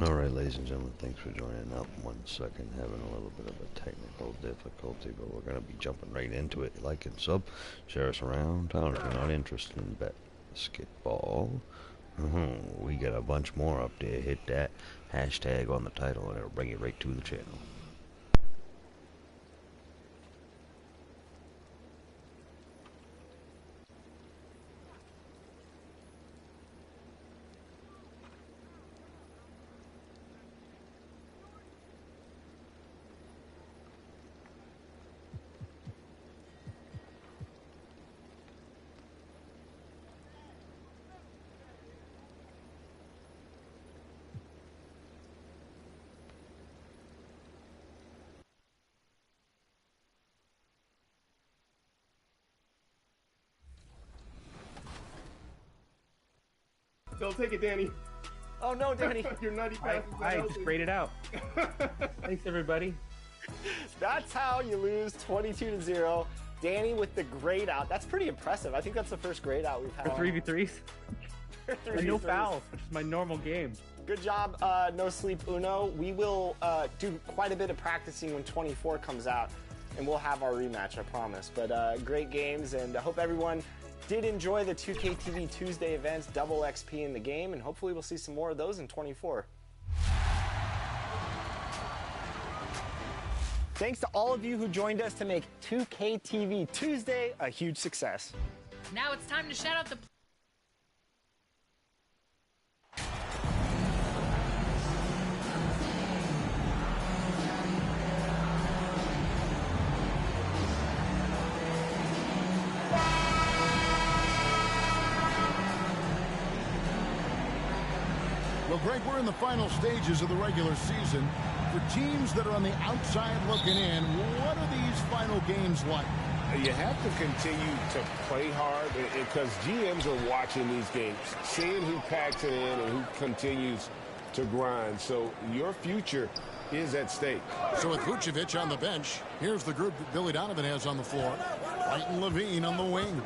All right, ladies and gentlemen, thanks for joining up. 1 second, having a little bit of a technical difficulty, but we're going to be jumping right into it. Like and sub, share us around town if you're not interested in basketball. We got a bunch more up there. Hit that hashtag on the title, and it'll bring you right to the channel. Don't take it, Danny. Oh no, Danny. Your nutty passes. I just sprayed it out. Thanks, everybody. That's how you lose 22-0. Danny with the grade out. That's pretty impressive. I think that's the first grade out we've had. For 3v3s? And no 3v3s. fouls, which is my normal game. Good job, No Sleep Uno. We will do quite a bit of practicing when 24 comes out, and we'll have our rematch, I promise. But great games, and I hope everyone did enjoy the 2K TV Tuesday events, double XP in the game, and hopefully we'll see some more of those in 24. Thanks to all of you who joined us to make 2K TV Tuesday a huge success. Now it's time to shout out the... Well, Greg, we're in the final stages of the regular season. For teams that are on the outside looking in, what are these final games like? You have to continue to play hard because GMs are watching these games, seeing who packs it in and who continues to grind. So your future is at stake. So with Vucevic on the bench, here's the group that Billy Donovan has on the floor. White and Levine on the wing.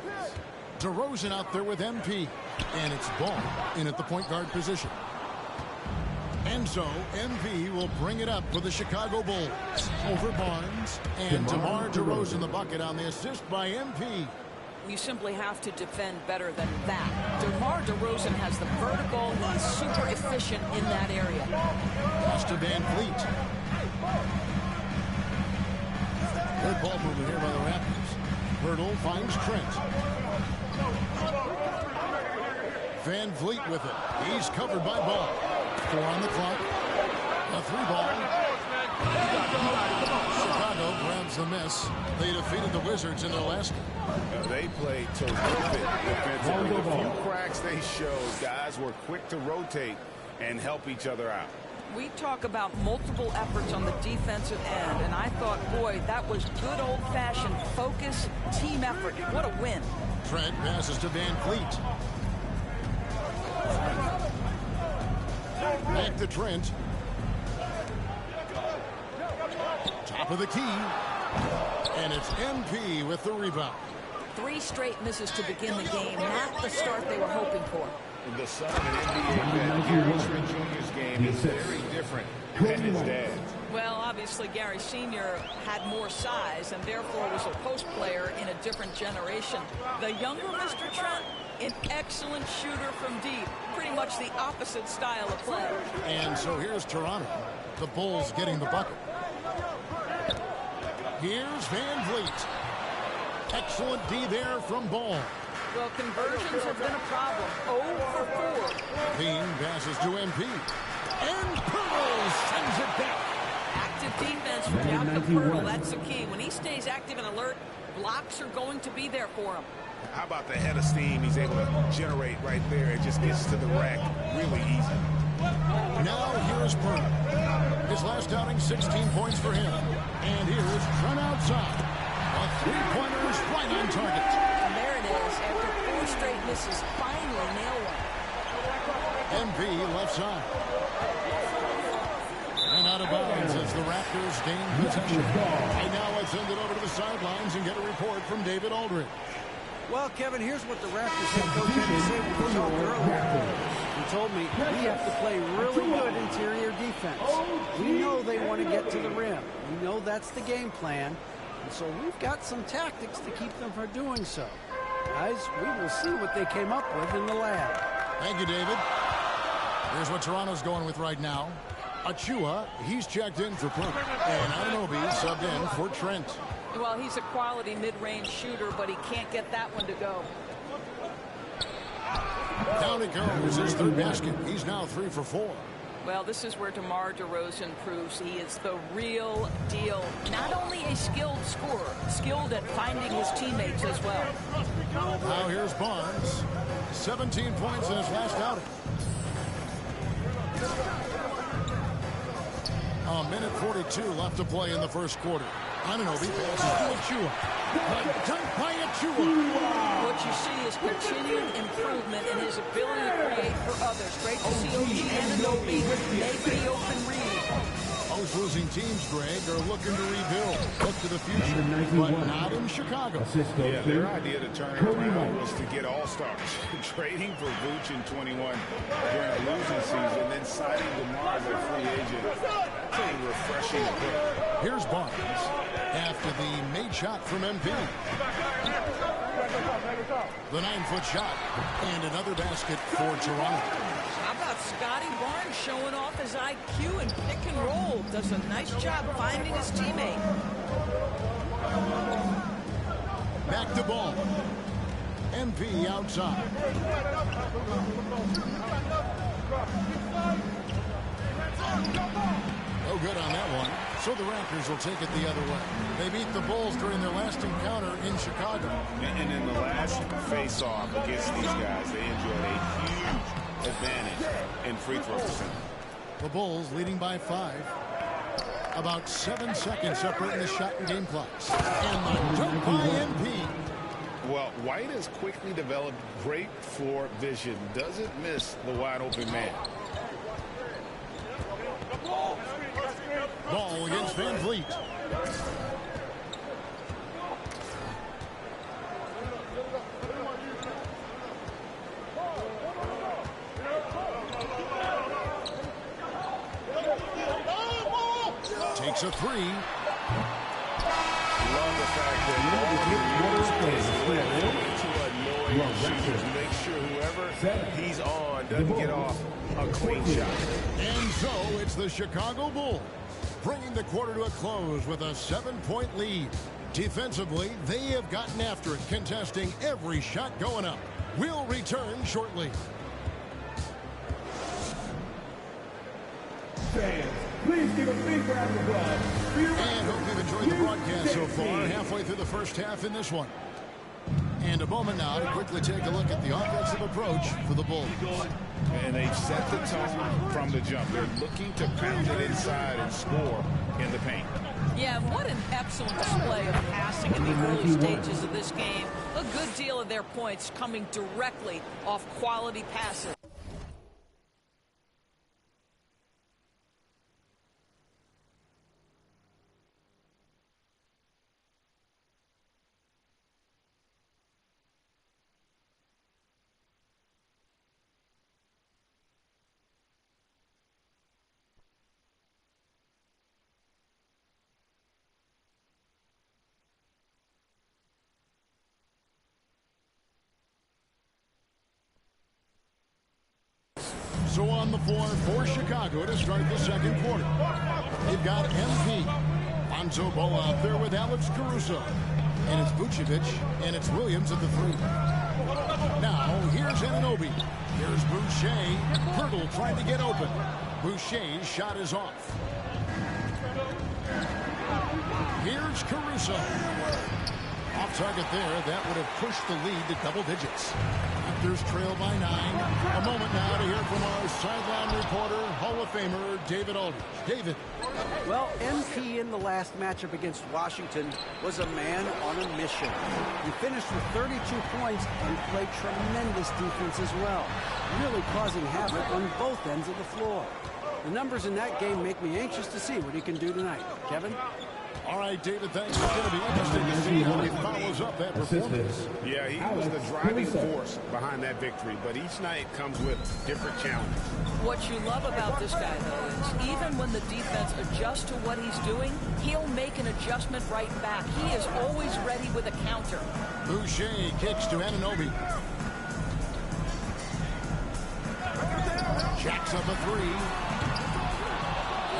DeRozan out there with MP. And it's Ball in at the point guard position. And so MP will bring it up for the Chicago Bulls. Over Barnes and DeMar DeRozan the bucket on the assist by MP. You simply have to defend better than that. DeMar DeRozan has the vertical. He's super efficient in that area. Pass to Van Fleet. Good ball movement here by the Raptors. Hurdle finds Trent. Van Fleet with it. He's covered by Ball. 4 on the clock. A 3-ball. Chicago grabs the miss. They defeated the Wizards in their last game. They played terrific defensively. The few cracks they showed, guys were quick to rotate and help each other out. We talk about multiple efforts on the defensive end, and I thought, boy, that was good old-fashioned focus, team effort. What a win. Trent passes to Van Fleet. Back to Trent. Top of the key. And it's MP with the rebound. 3 straight misses to begin the game. Not the start they were hoping for. The son of an NBA vet, Gary Trent Jr.'s game is very different than his dad's. Well, obviously, Gary Sr. had more size and therefore was a post player in a different generation. The younger Mr. Trent, an excellent shooter from deep. Pretty much the opposite style of play. And so here's Toronto. The Bulls getting the bucket. Here's Van Vliet. Excellent D there from Ball. Well, conversions have been a problem. 0 for 4. Bean passes to MP. And Pearl sends it back. Active defense without the Pearl. That's the key. When he stays active and alert, blocks are going to be there for him. How about the head of steam he's able to generate right there? It just gets to the rack really easy. Now here's Pearl. His last outing, 16 points for him. And here's Trent outside. A three-pointer is right on target. And there it is. After 4 straight misses, finally nail one. MP left side. And out of bounds as the Raptors gain possession. And now let's send it over to the sidelines and get a report from David Aldridge. Well, Kevin, here's what the Raptors head coach had to say when we talked earlier. He told me we have to play really good interior defense. We know they want to get to the rim. We know that's the game plan. And so we've got some tactics to keep them from doing so. Guys, we will see what they came up with in the lab. Thank you, David. Here's what Toronto's going with right now. Achua, he's checked in for Perk. And Anunoby subbed in for Trent. Well, he's a quality mid-range shooter, but he can't get that one to go. Down it goes, his third basket. He's now 3 for 4. Well, this is where DeMar DeRozan proves he is the real deal. Not only a skilled scorer, skilled at finding his teammates as well. Now here's Barnes. 17 points in his last outing. A minute 42 left to play in the first quarter. Anunoby passes to Achua. A dunk by Achua. What you see is continued improvement in his ability to create for others. Great to see OG Anunoby make the open read. Most losing teams, Greg, are looking to rebuild. Look to the future, but not in Chicago. Yeah, their idea to turn it around was to get all-stars. Trading for Vooch in 21 during a losing season, then signing DeMar as a free agent. It's a refreshing pick. Here's Barnes after the made shot from MP. The 9-foot shot and another basket for Toronto. How about Scotty Barnes showing off his IQ and pick and roll? Does a nice job finding his teammate. Back to ball. MP outside. No good on that one. So the Raptors will take it the other way. They beat the Bulls during their last encounter in Chicago. And in the last face-off against these guys, they enjoyed a huge advantage in free throw percentage. The Bulls leading by 5. About 7 seconds separating the shot and game clocks. And the dunk by MP. Well, White has quickly developed great floor vision. Doesn't miss the wide-open man. Ball against Van Vliet. Takes a 3. Love the fact that make sure whoever he's on doesn't get off a clean shot. And so it's the Chicago Bulls bringing the quarter to a close with a 7-point lead. Defensively, they have gotten after it, contesting every shot going up. We'll return shortly. Fans, please give a big round of applause. And hope you've enjoyed the broadcast so far. Halfway through the first half in this one. And a moment now to quickly take a look at the offensive approach for the Bulls. And they've set the tone from the jump. They're looking to pound it inside and score in the paint. Yeah, what an excellent display of passing in the early stages of this game. A good deal of their points coming directly off quality passes. So on the floor for Chicago to start the second quarter. They've got MP. Lonzo Ball out there with Alex Caruso. And it's Vucevic, and it's Williams at the 3. Now, here's Anunoby. Here's Boucher. Hurdle trying to get open. Boucher's shot is off. Here's Caruso. Off target there. That would have pushed the lead to double digits. Raptors trail by 9. A moment now to hear from our sideline reporter, Hall of Famer David Aldridge. David. Well, MP in the last matchup against Washington was a man on a mission. He finished with 32 points and played tremendous defense as well, really causing havoc on both ends of the floor. The numbers in that game make me anxious to see what he can do tonight. Kevin? All right, David, thanks. It's going to be interesting to see how he follows up that performance. Yeah, he was the driving force behind that victory, but each night comes with different challenges. What you love about this guy, though, is even when the defense adjusts to what he's doing, he'll make an adjustment right back. He is always ready with a counter. Boucher kicks to Anunoby. Jacks up a three.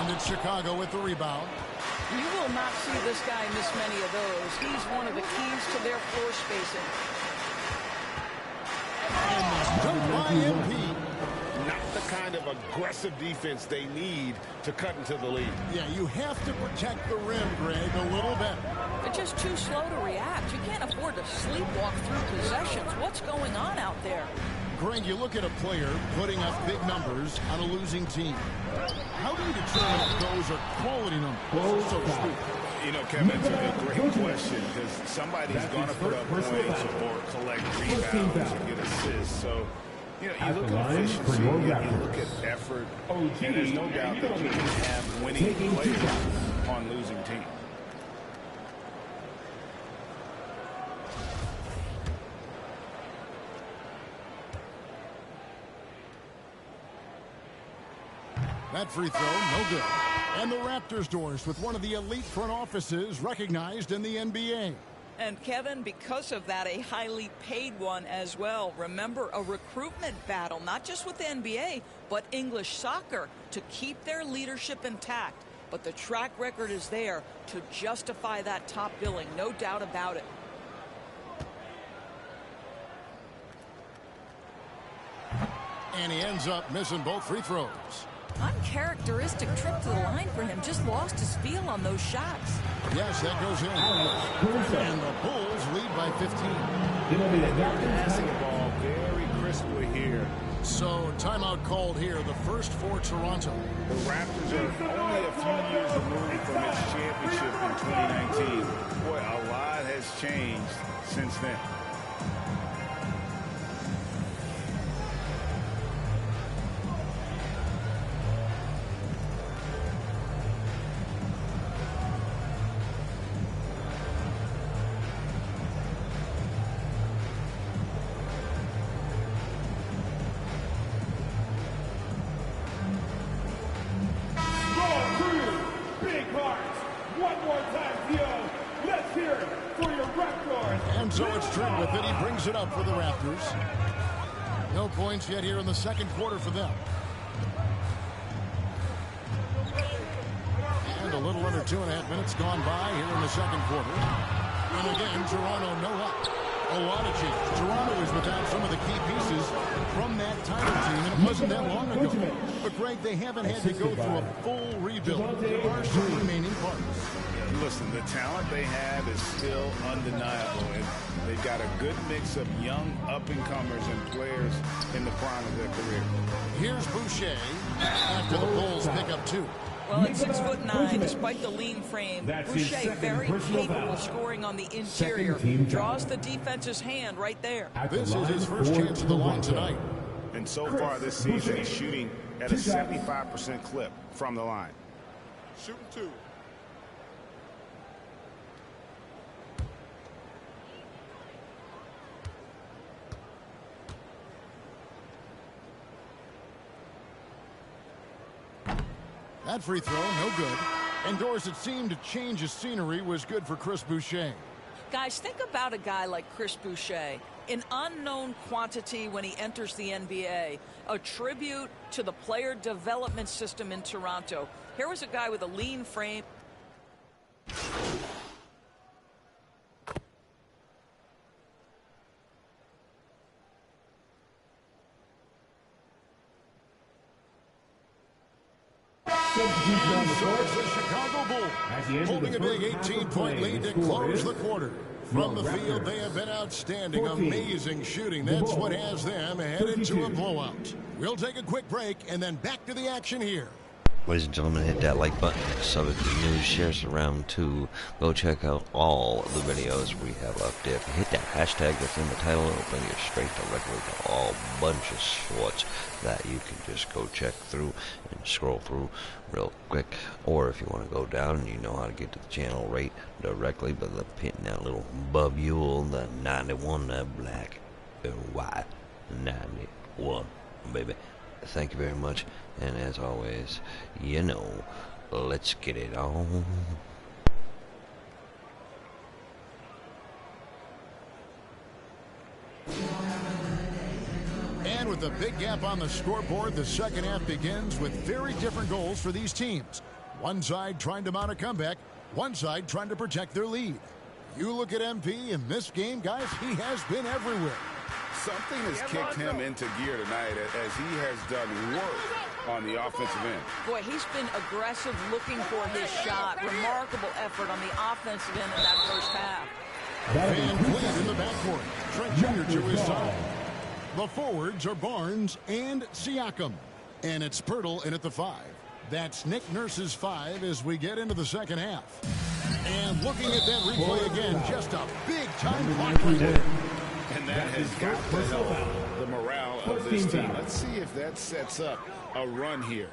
And it's Chicago with the rebound. You will not see this guy miss many of those. He's one of the keys to their floor spacing. And that's done by MP. Not the kind of aggressive defense they need to cut into the lead. Yeah, you have to protect the rim, Greg, a little better. They're just too slow to react. You can't afford to sleepwalk through possessions. What's going on out there? Greg, you look at a player putting up big numbers on a losing team. How do you determine if those are quality numbers, so to speak? You know, Kevin, it's a great question because somebody's going to put up points or collect rebounds or get assists. So, you know, you look at efficiency, you look at effort, and there's no doubt that you can have winning players on losing teams. That free throw, no good. And the Raptors doors with one of the elite front offices recognized in the NBA. And Kevin, because of that, a highly paid one as well. Remember, a recruitment battle, not just with the NBA, but English soccer to keep their leadership intact. But the track record is there to justify that top billing, no doubt about it. And he ends up missing both free throws. Uncharacteristic trip to the line for him. Just lost his feel on those shots. Yes, that goes in. And the Bulls lead by 15. Passing the ball very crisply here. So timeout called here, the first for Toronto. The Raptors are only a few years removed from its championship in 2019. Boy, a lot has changed since then. And so it's Trent with it. He brings it up for the Raptors. No points yet here in the second quarter for them. And a little under 2.5 minutes gone by here in the second quarter. And again, Toronto no up. A lot of change. Toronto is without some of the key pieces from that title team, and it wasn't that long ago. But, Greg, they haven't had to go through a full rebuild. There are some remaining parts. Listen, the talent they have is still undeniable, and they've got a good mix of young up-and-comers and players in the prime of their career. Here's Boucher after the Bulls pick up 2. Well, at 6'9", despite the lean frame, Boucher very capable scoring on the interior. Draws the defense's hand right there. This is his first chance at the line tonight. And so far this season, he's shooting at a 75% clip from the line. Shooting 2. That free throw, no good. And doors that seemed to change his scenery was good for Chris Boucher. Guys, think about a guy like Chris Boucher. An unknown quantity when he enters the NBA. A tribute to the player development system in Toronto. Here was a guy with a lean frame. The Chicago Bulls holding a big 18-point lead to close the quarter. From the field, they have been outstanding. Amazing shooting. That's what has them headed to a blowout. We'll take a quick break and then back to the action here. Ladies and gentlemen, hit that like button, sub it to the news, share us around too. Go check out all of the videos we have up there. If you hit that hashtag that's in the title, it'll bring you straight directly to all bunch of shorts that you can just go check through and scroll through real quick. Or if you want to go down and you know how to get to the channel right directly by the hitting that little bubule, the 91, that black and white 91, baby. Thank you very much, and as always, you know, let's get it on. And with a big gap on the scoreboard, the second half begins with very different goals for these teams. One side trying to mount a comeback, one side trying to protect their lead. You look at MP in this game, guys, he has been everywhere. Something has kicked him into gear tonight as he has done work on the offensive end. Boy, he's been aggressive, looking for his shot. Remarkable effort on the offensive end in that first half. Van Vliet in the backcourt. Trent Jr. to his side. The forwards are Barnes and Siakam. And it's Pirtle in at the 5. That's Nick Nurse's 5 as we get into the second half. And looking at that replay again, just a big-time block replay. And that has got to help the morale of this team. Let's see if that sets up a run here.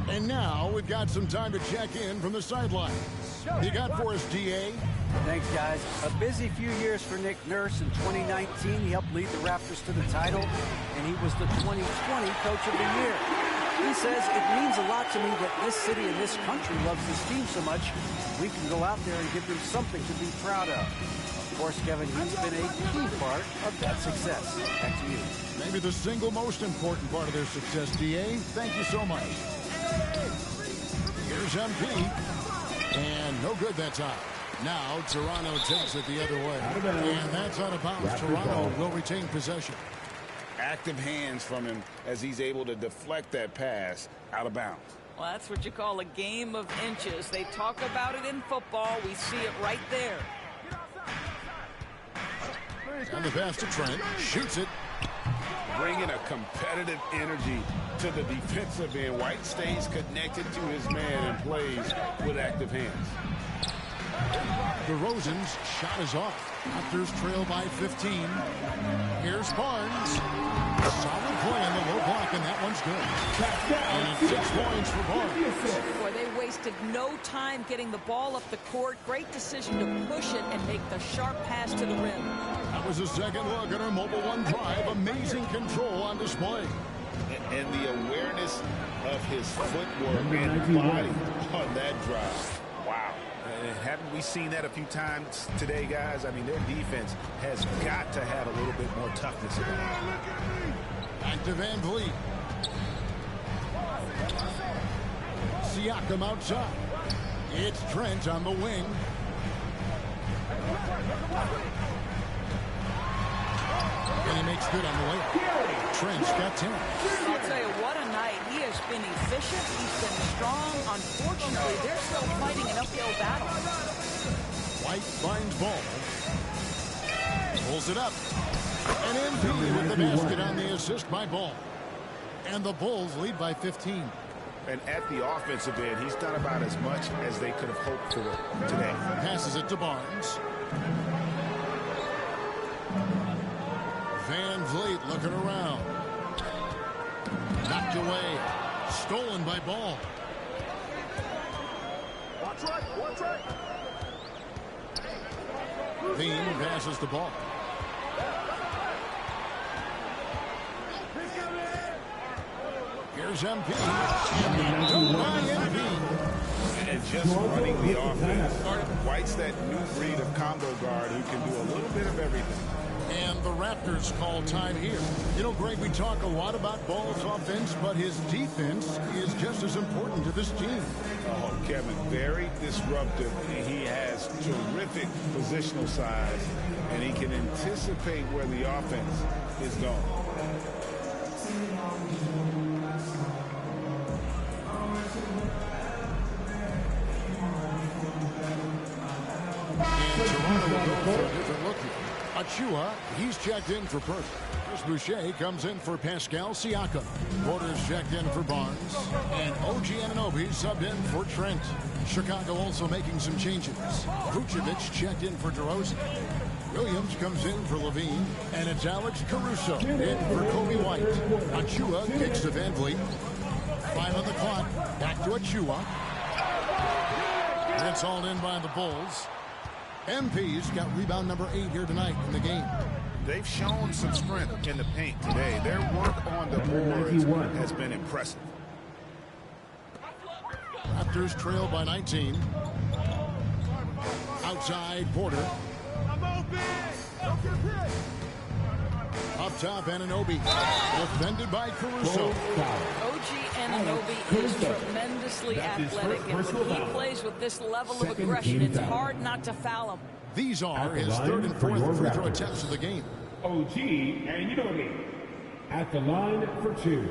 And now we've got some time to check in from the sideline. You got for us, DA? Thanks, guys. A busy few years for Nick Nurse. In 2019, he helped lead the Raptors to the title, and he was the 2020 Coach of the Year. He says, it means a lot to me that this city and this country loves this team so much. We can go out there and give them something to be proud of. Of course, Kevin, he's been a key part of that success. Back to you. Maybe the single most important part of their success, DA. Thank you so much. Here's MP. And no good that time. Now Toronto takes it the other way. And that's out of bounds. Toronto will retain possession. Active hands from him as he's able to deflect that pass out of bounds. Well, that's what you call a game of inches. They talk about it in football. We see it right there. And the pass to Trent. Shoots it. Bringing a competitive energy to the defensive end. White stays connected to his man and plays with active hands. DeRozan's shot is off. Raptors trail by 15. Here's Barnes. Solid play on the low block, and that one's good. And 6 points for Barnes. Boy, they wasted no time getting the ball up the court. Great decision to push it and make the sharp pass to the rim. That was a second look at our Mobile One drive. Amazing control on display. And the awareness of his footwork and body on that drive. Wow. Haven't we seen that a few times today, guys? I mean, their defense has got to have a little bit more toughness about it. Back to Van Vliet. Siakam outside. It's Trent on the wing. And he makes good on the way. Trent's got 10. I'll tell you, what a night. He has been efficient. He's been strong. Unfortunately, they're still fighting an uphill battle. White finds ball. Pulls it up. And MP with the basket on the assist by Ball. And the Bulls lead by 15. And at the offensive end, he's done about as much as they could have hoped for today. Passes it to Barnes. Van Vliet looking around. Knocked away. Stolen by Ball. Watch right. Bean passes the ball. Here's MP. And just running the offense. White's that new breed of combo guard who can do a little bit of everything. And the Raptors call time here. You know, Greg, we talk a lot about Ball's offense, but his defense is just as important to this team. Oh, Kevin, very disruptive. He has terrific positional size, and he can anticipate where the offense is going. And Toronto will go for a different look here. Achua, he's checked in for Perth. Chris Boucher comes in for Pascal Siakam. Porter's checked in for Barnes. And OG Anunoby subbed in for Trent. Chicago also making some changes. Vucevic checked in for DeRozan. Williams comes in for Levine. And it's Alex Caruso in for Kobe White. Achua kicks to Van Vliet. 5 on the clock. Back to Achua. It's hauled in by the Bulls. MP's got rebound number 8 here tonight in the game. They've shown some strength in the paint today. Their work on the boards has been impressive. Raptors trail by 19. Outside Porter. Up top Anunoby. Defended by Caruso. OG Anunoby is tremendously athletic, and when he plays with this level of aggression, it's hard not to foul him. These are his 3rd and 4th free throw attempts of the game. OG Anunoby at the line for 2.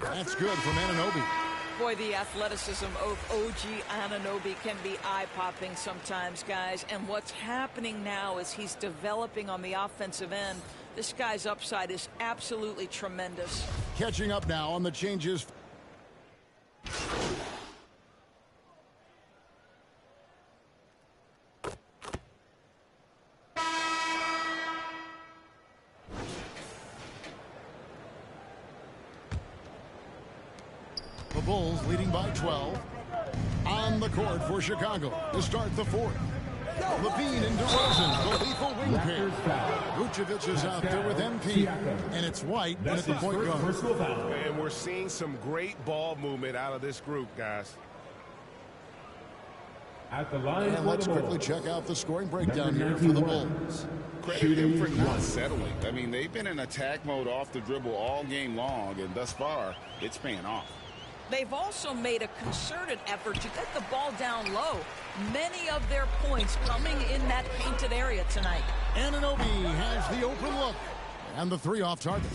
That's good from Anunoby. Boy, the athleticism of OG Anunoby can be eye-popping sometimes, guys. And what's happening now is he's developing on the offensive end. This guy's upside is absolutely tremendous. Catching up now on the changes. The Bulls leading by 12. On the court for Chicago to start the 4th. Levine and DeRozan, the lethal wing pair. Vucevic is out there with MP. And it's White at the point guard. And we're seeing some great ball movement out of this group, guys. At the line and let's quickly check out the scoring breakdown here for the Bulls. Credit them for not settling. I mean, they've been in attack mode off the dribble all game long, and thus far, it's paying off. They've also made a concerted effort to get the ball down low. Many of their points coming in that painted area tonight. Anunoby has the open look. And the 3 off target.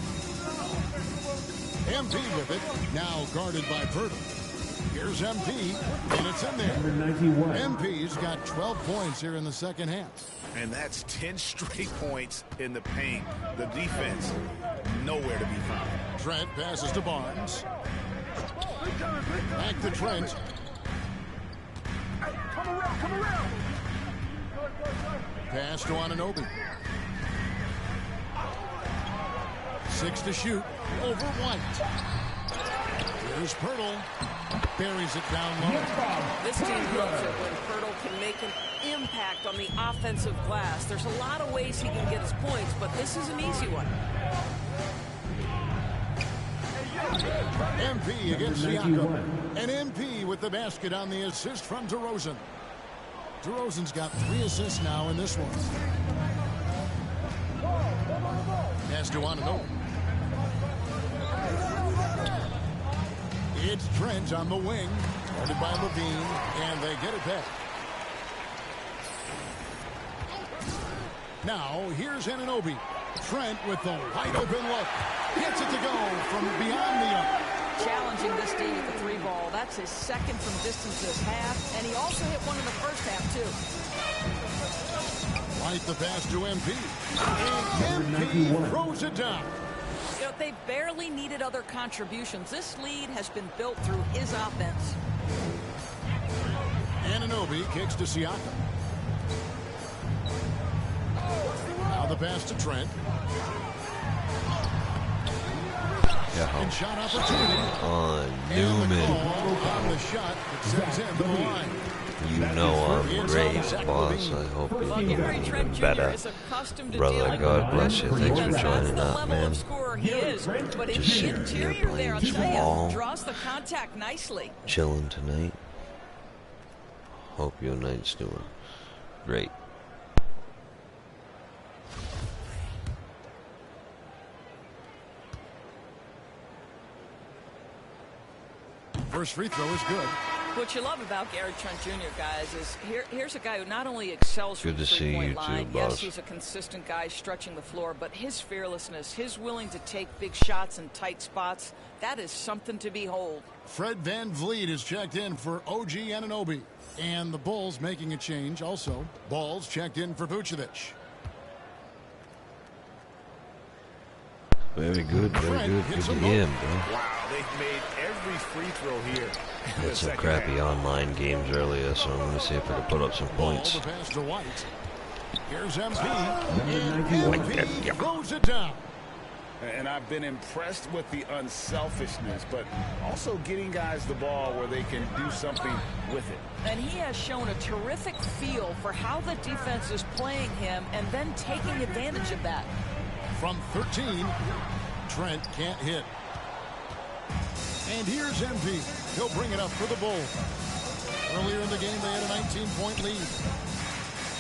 MP with it. Now guarded by Purtle. Here's MP. And it's in there. MP's got 12 points here in the second half. And that's 10 straight points in the paint. The defense, nowhere to be found. Trent passes to Barnes. Back to Trent. Come around. Pass to Anunoby. 6 to shoot. Over White. Here's Purtle. Buries it down low. This team loves it when Purtle can make an impact on the offensive glass. There's a lot of ways he can get his points, but this is an easy one. MP against Siakam. And MP with the basket on the assist from DeRozan. DeRozan's got 3 assists now in this one. Pass to Anunoby. It's Trent on the wing. Guarded by Levine. And they get it back. Now, here's Anunoby. Trent with the wide open look. Gets it to go from beyond the arc. Challenging this D with the 3 ball. That's his second from distance this half. And he also hit one in the first half, too. White the pass to MP. And MP throws it down. You know, they barely needed other contributions. This lead has been built through his offense. Anunoby kicks to Siakam. Now the pass to Trent. And shot opportunity. On Newman. On the shot that sends him to the line. You know I'm great, boss. I hope you're doing even better. Brother, God bless you. Thanks for joining up, man. Just sitting here playing some ball. Draws the contact nicely. Chilling tonight. Hope your night's doing great. First free throw is good. What you love about Gary Trent Jr., guys, is here's a guy who not only excels from Good the to see you three-point too, line. boss. Yes, he's a consistent guy stretching the floor, but his fearlessness, his willing to take big shots in tight spots, that is something to behold. Fred Van Vliet is checked in for OG Anunoby. And the Bulls making a change also. Balls checked in for Vucevic. Very good, very good. Good to him, bro. Wow, they've made every free throw here. Had some crappy online games earlier, so I'm going to see if I can put up some points. Ball the pass to White. Here's MP. And MP throws it down. And I've been impressed with the unselfishness, but also getting guys the ball where they can do something with it. And he has shown a terrific feel for how the defense is playing him and then taking advantage of that. From 13, Trent can't hit. And here's MP. He'll bring it up for the Bulls. Earlier in the game, they had a 19-point lead.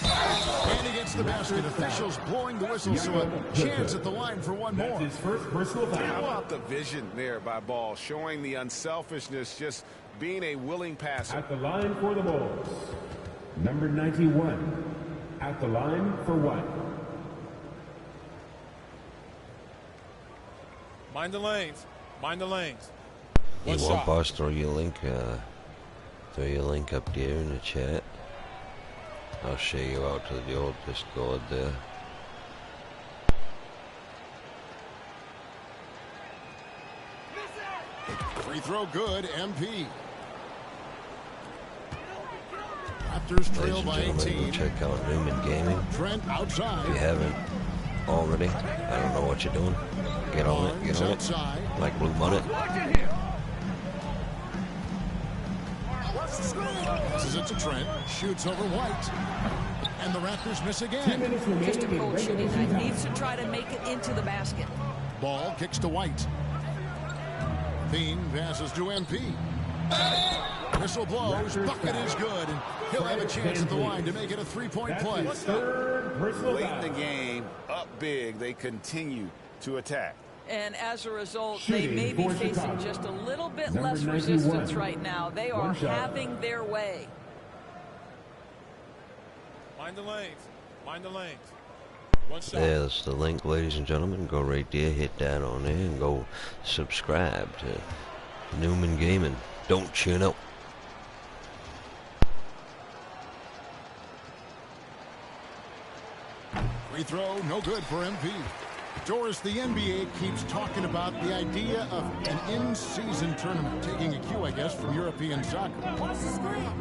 And against the basket, officials blowing the whistle, so a chance at the line for one more. His first personal How foul. about the vision there by Ball, showing the unselfishness, just being a willing passer. At the line for the Bulls, number 91. At the line for one. Mind the lanes. Mind the lanes. You One want, shot. boss? Throw your link up there in the chat. I'll share you out to the old Discord there. Free throw good, MP. Raptors trail Ladies and by gentlemen, 18. go check out Newman Gaming. Trent outside. If you haven't already, I don't know what you're doing. Get on it, get on it. Like Blue Bonnet. Passes it to Trent. Shoots over White. And the Raptors miss again. Just a cold shooting night. Needs to try to make it into the basket. Ball kicks to White. Bean passes to MP. Whistle blows. Bucket is good. And he'll have a chance at the line to make it a three-point play. Late in the game, up big, they continue to attack. And as a result, they may be facing just a little bit less resistance right now. They are having their way. Mind the lanes. Mind the lanes. One shot. There's the link, ladies and gentlemen. Go right there, hit that on there, and go subscribe to Newman Gaming. Don't tune out. Free throw, no good for MP. Doris, the NBA keeps talking about the idea of an in-season tournament, taking a cue, I guess, from European soccer.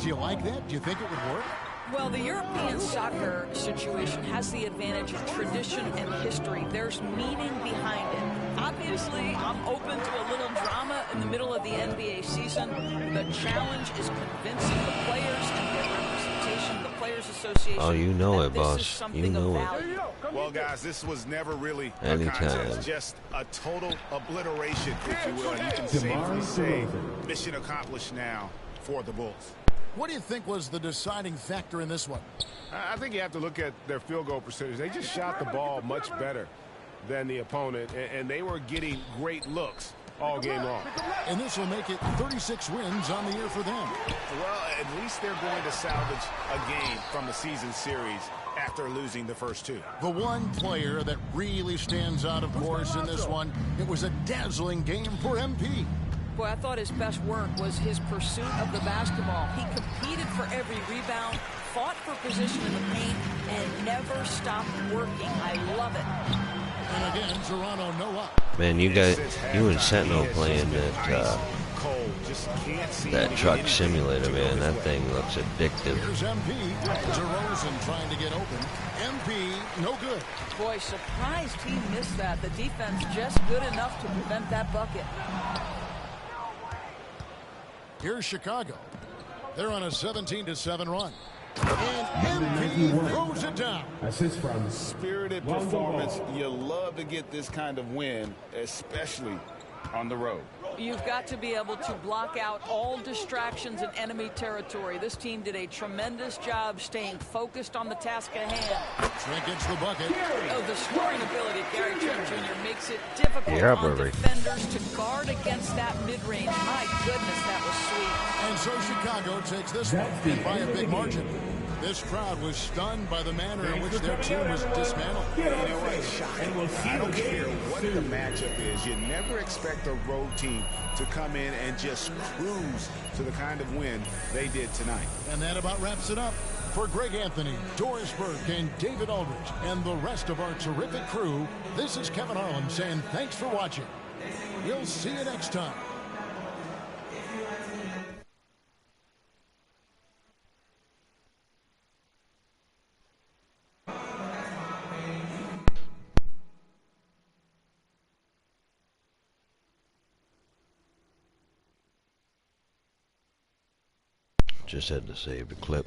Do you like that? Do you think it would work? Well, the European soccer situation has the advantage of tradition and history. There's meaning behind it. Obviously, I'm open to a little drama in the middle of the NBA season. The challenge is convincing the players and their representation, the Players Association. Oh, you know it, that this is boss. something You know of it. value. Well, guys, this was never really a Anytime. contest, just a total obliteration, if you will. And you can safely say mission accomplished now for the Bulls. What do you think was the deciding factor in this one? I think you have to look at their field goal percentage. They just shot the ball much better than the opponent, and they were getting great looks all game long. And this will make it 36 wins on the year for them. Well, at least they're going to salvage a game from the season series after losing the first two. The one player that really stands out, of course, in this one, it was a dazzling game for MP. Boy, I thought his best work was his pursuit of the basketball. He competed for every rebound, fought for position in the paint, and never stopped working. I love it. And again, Toronto no up. Man, you and Sentinel playing that truck simulator, man. That thing looks addictive. Here's MP. DeRozan trying to get open. MP, no good. Boy, surprised he missed that. The defense just good enough to prevent that bucket. Here's Chicago. They're on a 17-7 run. And MP throws it down. Assist from Spirited performance. You love to get this kind of win, especially on the road. You've got to be able to block out all distractions in enemy territory. This team did a tremendous job staying focused on the task at hand. Trent gets the bucket. Oh, the scoring ability of Gary Trent Jr. makes it difficult on defenders to guard against that mid-range. My goodness, that was sweet. And so Chicago takes this one, and by a big margin. This crowd was stunned by the manner in which their team was dismantled. You know what? I don't care what the matchup is. You never expect a road team to come in and just cruise to the kind of win they did tonight. And that about wraps it up. For Greg Anthony, Doris Burke, and David Aldridge, and the rest of our terrific crew, this is Kevin Harlan saying thanks for watching. We'll see you next time. Just had to save the clip.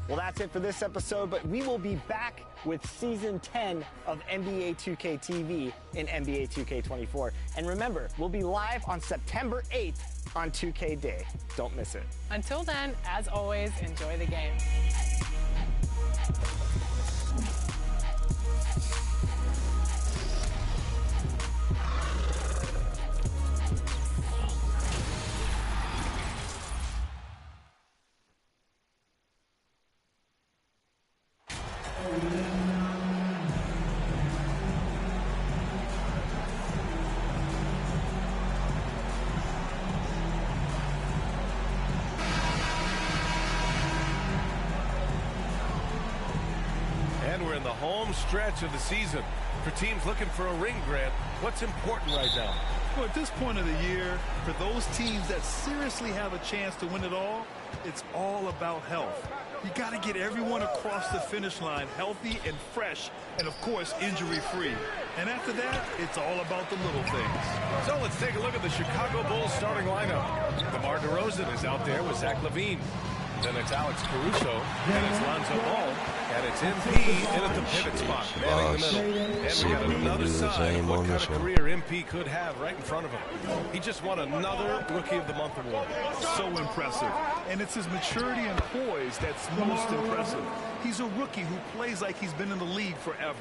Well, that's it for this episode, but we will be back with Season 10 of NBA 2K TV in NBA 2K24. And remember, we'll be live on September 8th on 2K Day. Don't miss it. Until then, as always, enjoy the game. We're in the home stretch of the season. For teams looking for a ring, Grant, what's important right now? Well, at this point of the year, for those teams that seriously have a chance to win it all, it's all about health. You got to get everyone across the finish line healthy and fresh, and of course, injury-free. And after that, it's all about the little things. So let's take a look at the Chicago Bulls starting lineup. DeMar DeRozan is out there with Zach LaVine. Then it's Alex Caruso, and it's Lonzo Ball, and it's MP in at the pivot spot, manning the middle. And we got another sign of what kind of career MP could have right in front of him. He just won another Rookie of the Month award. So impressive. And it's his maturity and poise that's most impressive. He's a rookie who plays like he's been in the league forever.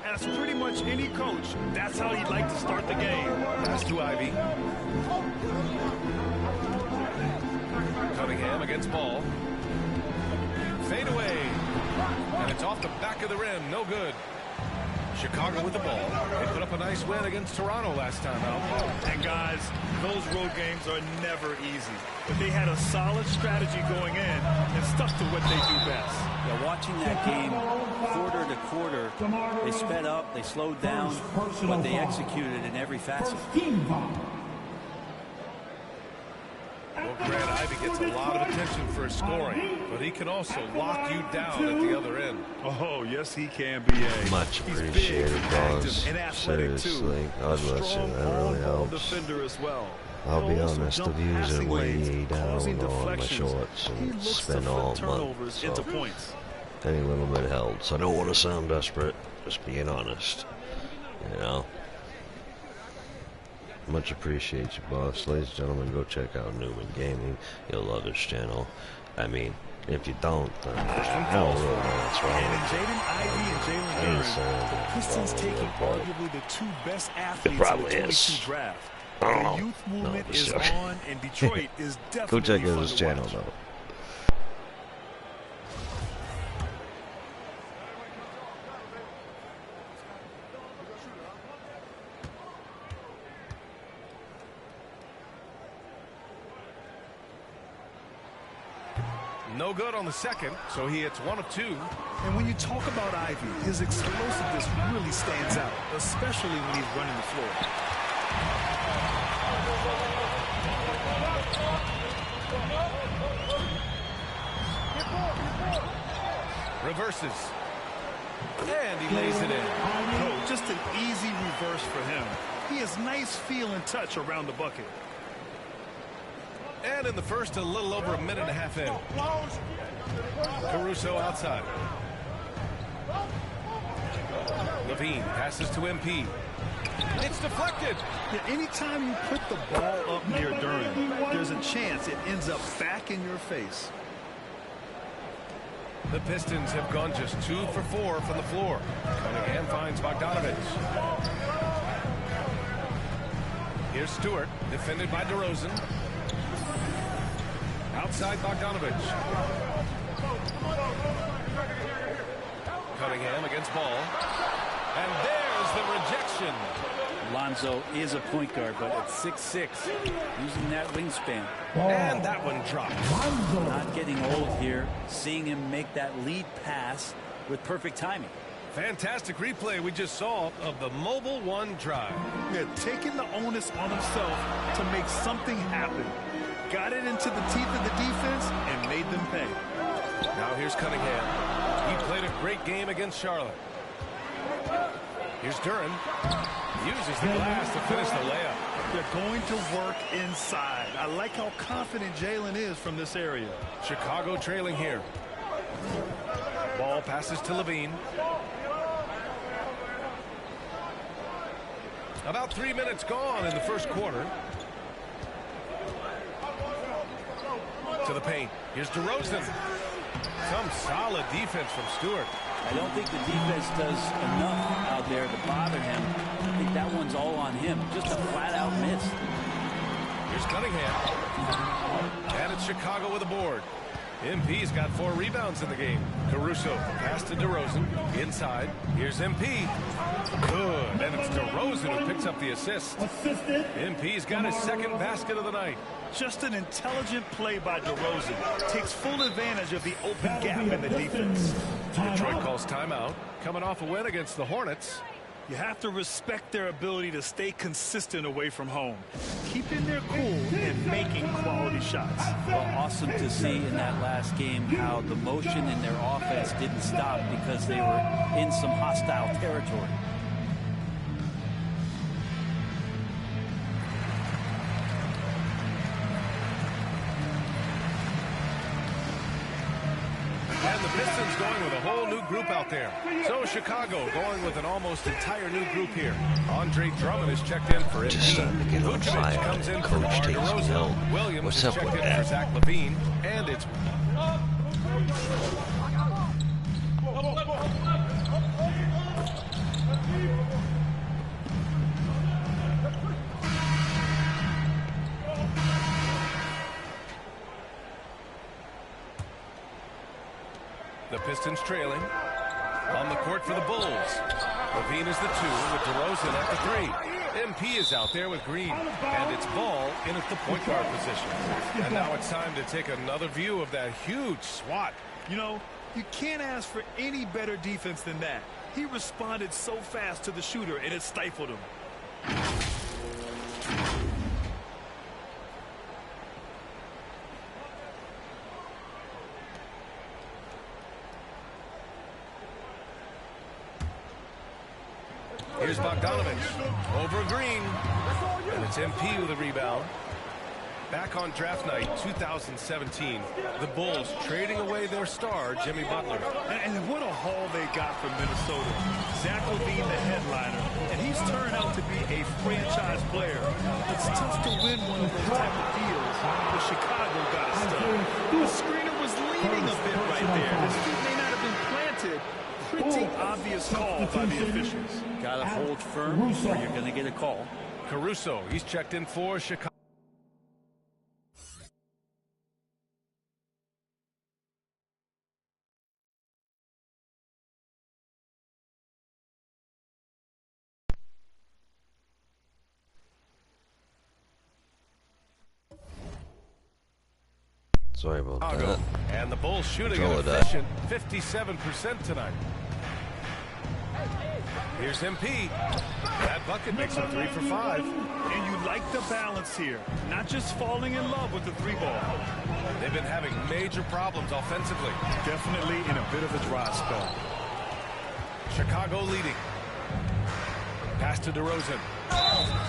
Ask pretty much any coach. That's how he'd like to start the game. Pass to Ivy. Cunningham against ball. Fade away. And it's off the back of the rim. No good. Chicago with the ball. They put up a nice win against Toronto last time out. And guys, those road games are never easy. But they had a solid strategy going in and stuck to what they do best. Yeah, watching that game quarter to quarter, they sped up, they slowed down, but they executed in every facet. Well, Grant Ivy gets a lot of attention for his scoring, but he can also lock you down at the other end. Oh, yes, he can be a Much He's appreciated, big, boss. active, and athletic Seriously, too. God bless you. Strong That really on-ball helps. defender as well. I'll be He'll also honest, jump I've used it passing way lanes, down causing on my deflections. shorts He and looks to spent flip all month. turnovers So into points. any little bit helps. I don't want to sound desperate, just being honest. You know? Much appreciate you, boss. Ladies and gentlemen, go check out Newman Gaming. You'll love his channel. I mean, if you don't, then I don't really know what's wrong And in with you. Jaden Ivey and Jalen Duren, the Pistons taking arguably the two best athletes in the probably 22 is. draft. I don't The know. youth movement No, is just joking. on, and Detroit is definitely Go check out fun his to channel, watch. though. No good on the second, so he hits 1 of 2. And when you talk about Ivy, his explosiveness really stands out, especially when he's running the floor. Reverses. And he lays it in. No, just an easy reverse for him. He has nice feel and touch around the bucket. And in the first, a little over a minute and a half in. Caruso outside. Levine passes to MP. It's deflected. Yeah, anytime you put the ball up near Duren, there's a chance it ends up back in your face. The Pistons have gone just 2 for 4 from the floor. Cunningham finds Bogdanovich. Here's Stewart, defended by DeRozan. Outside Bogdanovich. Cunningham against ball. And there's the rejection. Lonzo is a point guard, but at 6'6", using that wingspan. And that one dropped. Not getting old here, seeing him make that lead pass with perfect timing. Fantastic replay we just saw of the Mobile One drive. Yeah, taking the onus on himself to make something happen. Got it into the teeth of the defense and made them pay. Now here's Cunningham. He played a great game against Charlotte. Here's Duren. Uses the glass to finish the layup. They're going to work inside. I like how confident Jalen is from this area. Chicago trailing here. Ball passes to Levine. About 3 minutes gone in the first quarter. To the paint. Here's DeRozan. Some solid defense from Stewart. I don't think the defense does enough out there to bother him. I think that one's all on him. Just a flat-out miss. Here's Cunningham. And it's Chicago with a board. MP's got 4 rebounds in the game. Caruso pass to DeRozan. Inside. Here's MP. Good. And it's DeRozan who picks up the assist. MP's got his second basket of the night. Just an intelligent play by DeRozan. Takes full advantage of the open gap in the defense. Detroit calls timeout. Coming off a win against the Hornets. You have to respect their ability to stay consistent away from home. Keeping their cool and making quality shots. Well, awesome to see in that last game how the motion in their offense didn't stop because they were in some hostile territory. And the Pistons going with a whole new group out there. So Chicago going with an almost entire new group here. Andre Drummond is checked in for Just starting to get on fire. comes in for Coach DeMar takes me DeRozan. home. Williams What's is up checked with in that? for Zach Levine. And it's The Pistons trailing. On the court for the Bulls. Levine is the 2 with DeRozan at the 3. MP is out there with Green. And it's Ball in at the point guard position. And now it's time to take another view of that huge swat. You know, you can't ask for any better defense than that. He responded so fast to the shooter, and it stifled him. Here's Bogdanovich over Green. And it's MP with a rebound. Back on draft night 2017, the Bulls trading away their star, Jimmy Butler. And what a haul they got from Minnesota. Zach LaVine, the headliner, and he's turned out to be a franchise player. It's tough to win one of those type of deals, but Chicago got a stud. The screener was leaning a bit right there. His feet may not have been planted. Pretty obvious call by the officials. Gotta hold firm or you're gonna get a call. Caruso, he's checked in for Chicago. Sorry about that. And the Bulls shooting Control an of efficient 57% tonight. Here's MP. That bucket makes him 3 for 5. And you like the balance here. Not just falling in love with the 3-ball. They've been having major problems offensively. Definitely in a bit of a dry spell. Chicago leading. Pass to DeRozan.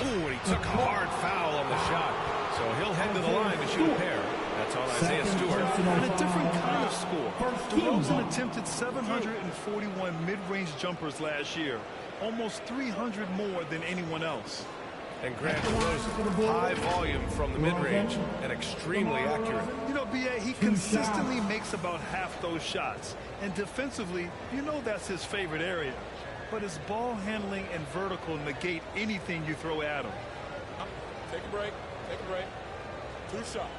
Ooh, and he took a hard foul on the shot. So he'll head to the line to shoot a pair. That's on Isaiah Stewart. And a different kind of score. DeRozan attempted 741 mid-range jumpers last year. Almost 300 more than anyone else. And Grant DeRozan, high volume from the mid-range and extremely accurate. You know, B.A., he consistently makes about half those shots. And defensively, you know that's his favorite area. But his ball handling and vertical negate anything you throw at him. Take a break. Take a break. 2 shots.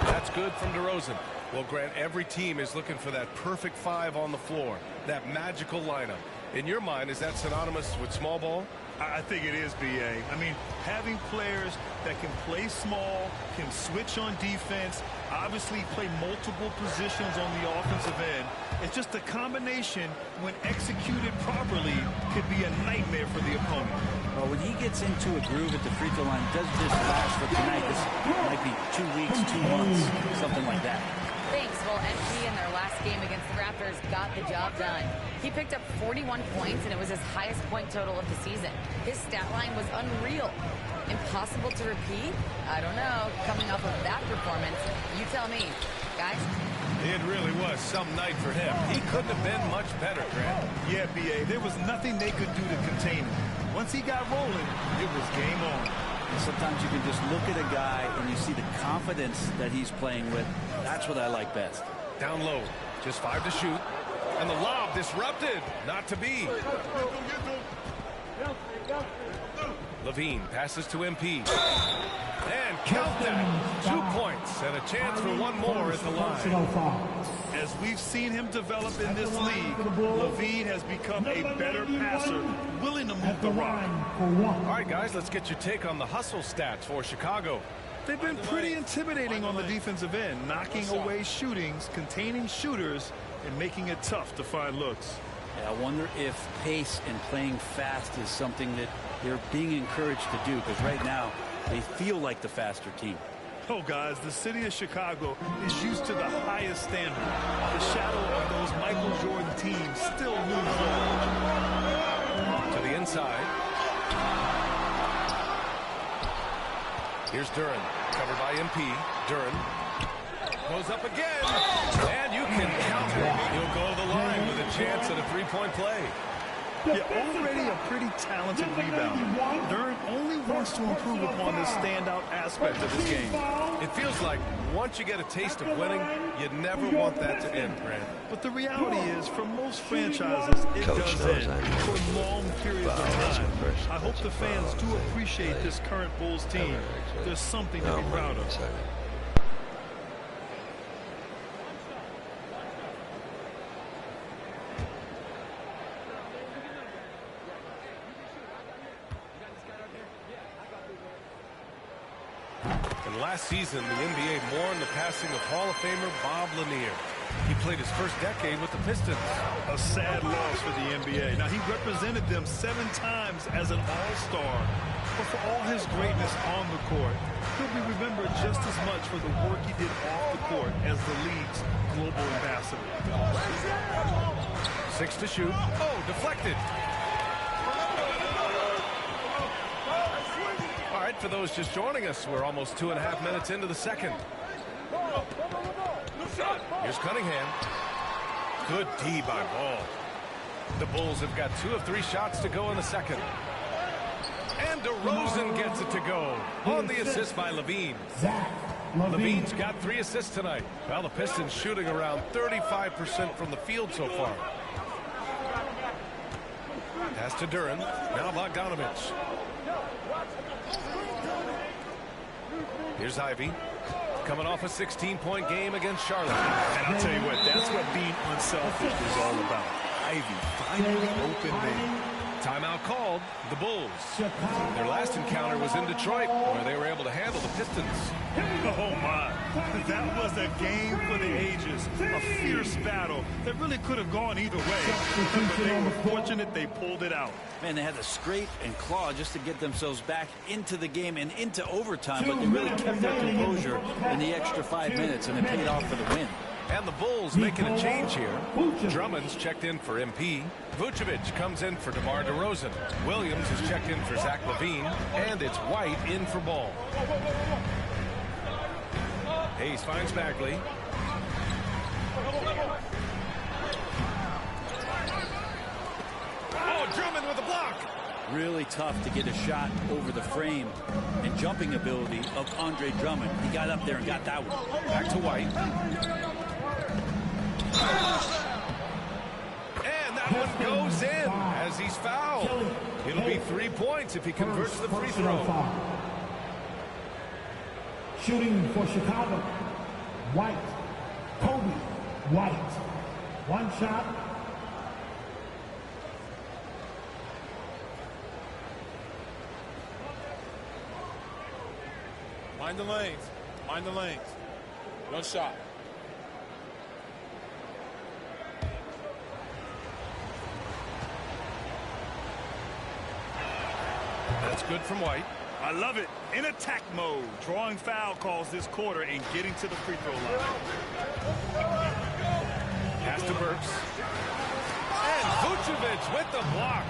That's good from DeRozan. Well, Grant, every team is looking for that perfect 5 on the floor, that magical lineup. In your mind, is that synonymous with small ball? I think it is, B.A. I mean, having players that can play small, can switch on defense, obviously play multiple positions on the offensive end. It's just a combination, when executed properly, could be a nightmare for the opponent. Well, when he gets into a groove at the free throw line, doesn't just last for tonight. This might be 2 weeks, 2 months, something like that. Thanks. Well, MP in their last game against the Raptors got the job done. He picked up 41 points, and it was his highest point total of the season. His stat line was unreal. Impossible to repeat? I don't know. Coming off of that performance, you tell me. Guys? It really was some night for him. He couldn't have been much better, Grant. Yeah, B.A., there was nothing they could do to contain him. Once he got rolling, it was game on. And sometimes you can just look at a guy and you see the confidence that he's playing with. That's what I like best. Down low, just 5 to shoot. And the lob disrupted. Not to be. Levine passes to MP. And count that. 2 points and a chance for one more at the line. As we've seen him develop in this league, Levine has become a better passer, willing to move the rock. All right, guys, let's get your take on the hustle stats for Chicago. They've been pretty intimidating on the defensive end, knocking away shootings, containing shooters, and making it tough to find looks. Yeah, I wonder if pace and playing fast is something that they're being encouraged to do, because right now they feel like the faster team. Oh, guys, the city of Chicago is used to the highest standard. The shadow of those Michael Jordan teams still looms large. To the inside. Here's Duren, covered by MP. Duren goes up again, and you can count it. He'll go to the line with a chance at a 3-point play. You're already a pretty talented rebounder. Duran only wants to improve upon this standout aspect of his game. It feels like once you get a taste of winning, you never want that to end, Grant. But the reality is, for most franchises, it does end for long periods of time. I hope the fans do appreciate this current Bulls team. There's something to be proud of. Last season, the NBA mourned the passing of Hall of Famer Bob Lanier. He played his first decade with the Pistons. A sad loss for the NBA. Now, he represented them 7 times as an all-star. But for all his greatness on the court, he'll be remembered just as much for the work he did off the court as the league's global ambassador. 6 to shoot. Oh, deflected. All right, for those just joining us, we're almost 2.5 minutes into the second. Here's Cunningham. Good D by Ball. The Bulls have got 2 of 3 shots to go in the second. And DeRozan gets it to go on the assist by Levine. Levine's got 3 assists tonight. Well, the Pistons shooting around 35% from the field so far. Pass to Duran. Now Bogdanovich. Here's Ivy, coming off a 16-point game against Charlotte. And I'll tell you what, that's what being unselfish is all about. Ivy finding the open man. Timeout called, the Bulls. Their last encounter was in Detroit, where they were able to handle the Pistons. Oh, my. That was a game for the ages. A fierce battle that really could have gone either way. But they were fortunate they pulled it out. Man, they had to scrape and claw just to get themselves back into the game and into overtime, but they really kept their composure in the extra 5 minutes, and it paid off for the win. And the Bulls making a change here. Drummond's checked in for MP. Vucevic comes in for DeMar DeRozan. Williams is checked in for Zach LaVine. And it's White in for Ball. Hayes finds Bagley. Oh, Drummond with a block. Really tough to get a shot over the frame and jumping ability of Andre Drummond. He got up there and got that one. Back to White. And that one goes in as he's fouled. It'll be 3 points if he converts the free throw. Shooting for Chicago, White, Kobe, White. 1 shot. Mind the lanes. Mind the lanes. 1 shot. That's good from White. I love it. In attack mode, drawing foul calls this quarter and getting to the free throw line. Pass to Burks. And Vucevic with the block.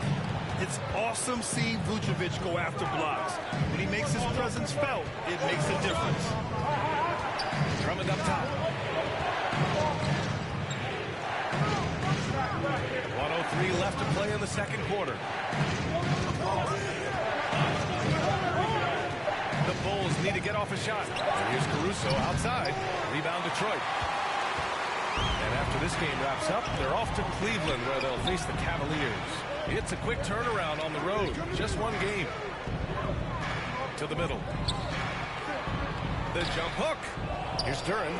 It's awesome seeing Vucevic go after blocks. When he makes his presence felt, it makes a difference. Drummond up top. 1:03 left to play in the second quarter. The Bulls need to get off a shot. Here's Caruso outside. Rebound Detroit. And after this game wraps up, they're off to Cleveland, where they'll face the Cavaliers. It's a quick turnaround on the road. Just 1 game. To the middle. The jump hook. Here's Duran.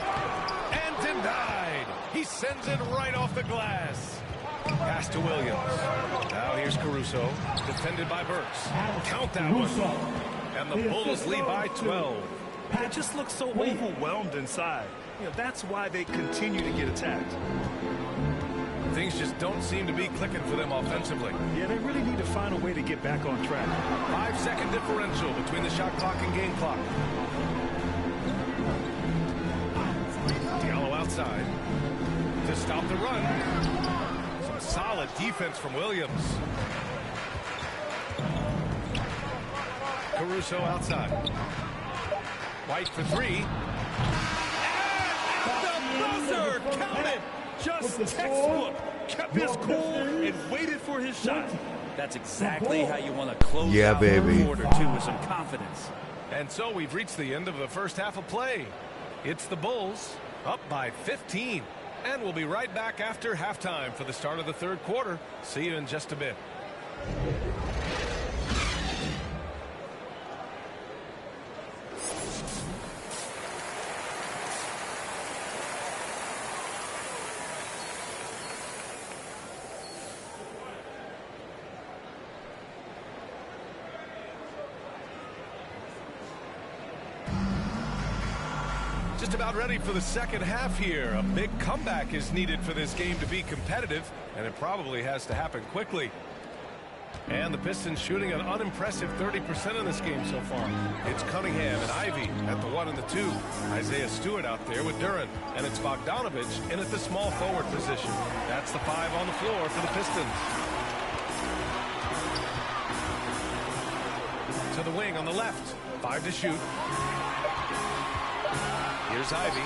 And denied. He sends it right off the glass. Pass to Williams. Now here's Caruso. Defended by Burks. Count that one. And the Bulls lead by 12. They just look so overwhelmed inside. You know, that's why they continue to get attacked. Things just don't seem to be clicking for them offensively. Yeah, they really need to find a way to get back on track. 5-second differential between the shot clock and game clock. Diallo outside to stop the run. Some solid defense from Williams. Caruso outside. White for 3. And the buzzer! Count it! Just textbook. Kept his cool and waited for his shot. That's exactly how you want to close out baby. the quarter, too, with some confidence. And so we've reached the end of the first half of play. It's the Bulls up by 15. And we'll be right back after halftime for the start of the third quarter. See you in just a bit. Just about ready for the second half here. A big comeback is needed for this game to be competitive, and it probably has to happen quickly. And the Pistons shooting an unimpressive 30% in this game so far. It's Cunningham and Ivy at the 1 and the 2. Isaiah Stewart out there with Duran. And it's Bogdanovich in at the small forward position. That's the 5 on the floor for the Pistons. To the wing on the left. 5 to shoot. Here's Ivy.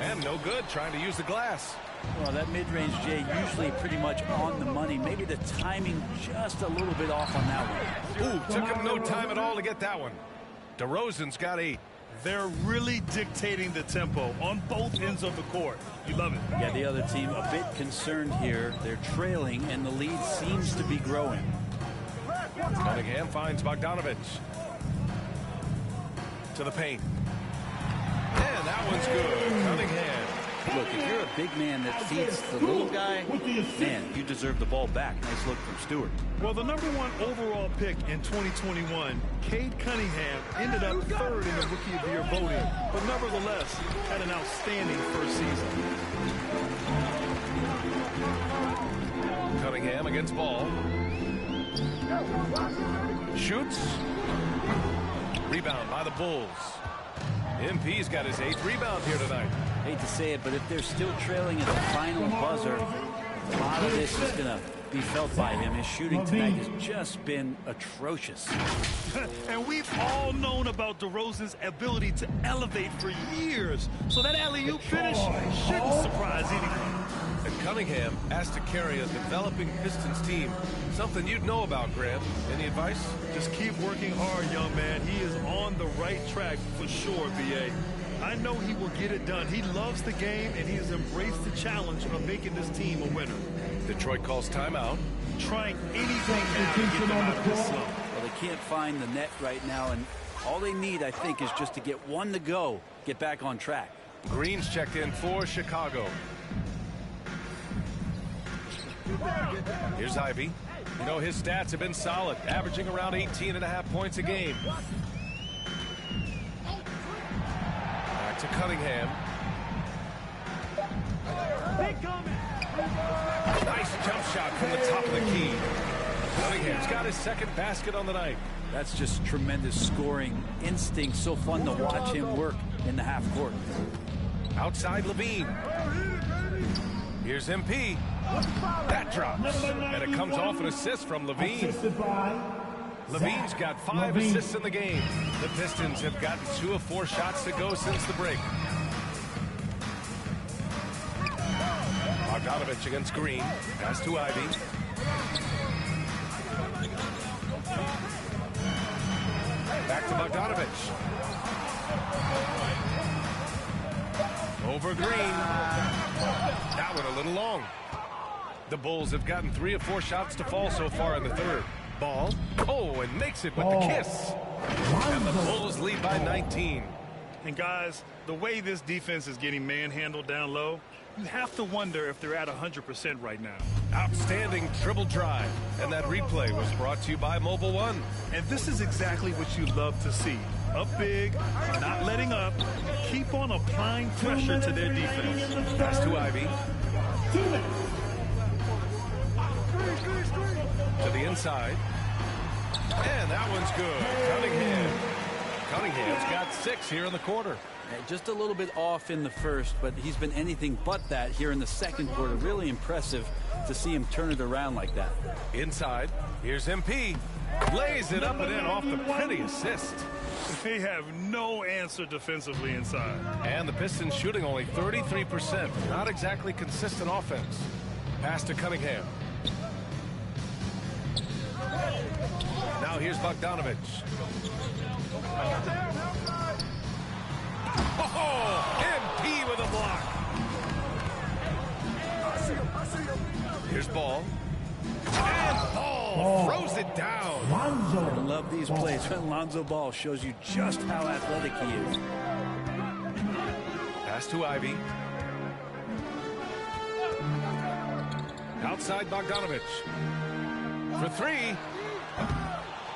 And no good, trying to use the glass. Well, that mid-range, Jay, usually pretty much on the money. Maybe the timing just a little bit off on that one. Ooh, took him no time at all to get that one. DeRozan's got 8. They're really dictating the tempo on both ends of the court. You love it. Yeah, the other team a bit concerned here. They're trailing, and the lead seems to be growing. Cunningham finds Bogdanovich. To the paint. And that one's good. Cunningham. Look, if you're a big man that feeds the little guy, man, you deserve the ball back. Nice look from Stewart. Well, the #1 overall pick in 2021, Cade Cunningham, ended up 3rd in the Rookie of the Year voting, but nevertheless had an outstanding first season. Cunningham against Ball. Shoots. Rebound by the Bulls. MP's got his 8th rebound here tonight. Hate to say it, but if they're still trailing at the final buzzer, a lot of this is going to be felt by him. His shooting tonight has just been atrocious. And we've all known about DeRozan's ability to elevate for years. So that alley-oop finish shouldn't surprise anyone. And Cunningham asked to carry a developing Pistons team. Something you'd know about, Graham. Any advice? Just keep working hard, young man. He is on the right track for sure, B.A. I know he will get it done. He loves the game, and he has embraced the challenge of making this team a winner. Detroit calls timeout. Trying anything now to get them out of this slump. Well, they can't find the net right now, and all they need, I think, is just to get one to go, get back on track. Green's checked in for Chicago. Here's Ivy. You know, his stats have been solid, averaging around 18.5 points a game. Back to Cunningham. Nice jump shot from the top of the key. Cunningham's got his 2nd basket on the night. That's just tremendous scoring instinct. So fun to watch him work in the half court. Outside Levine. Here's MP. That drops. And it comes off an assist from Levine. Levine's got 5 assists in the game. The Pistons have gotten 2 of 4 shots to go since the break. Bogdanovich against Green. Pass to Ivy. Back to Bogdanovich. Over Green. That one a little long. The Bulls have gotten 3 of 4 shots to fall so far in the third. Ball. Oh, and makes it with the kiss. And the Bulls lead by 19. And guys, the way this defense is getting manhandled down low, you have to wonder if they're at 100% right now. Outstanding dribble drive. And that replay was brought to you by Mobile One. And this is exactly what you love to see. Up big, not letting up, keep on applying pressure to their defense. Pass to Ivy. To the inside. And that one's good. Cunningham's got 6 here in the quarter. Just a little bit off in the first, but he's been anything but that here in the second quarter. Really impressive to see him turn it around like that. Inside, here's MP. Lays it up and in off the pretty assist. They have no answer defensively inside. And the Pistons shooting only 33%. Not exactly consistent offense. Pass to Cunningham. Now here's Bogdanovich. Oh, MP with a block. Here's Ball. And Ball throws it down. I love these plays when Lonzo Ball shows you just how athletic he is. Pass to Ivy. Outside Bogdanovich. For three.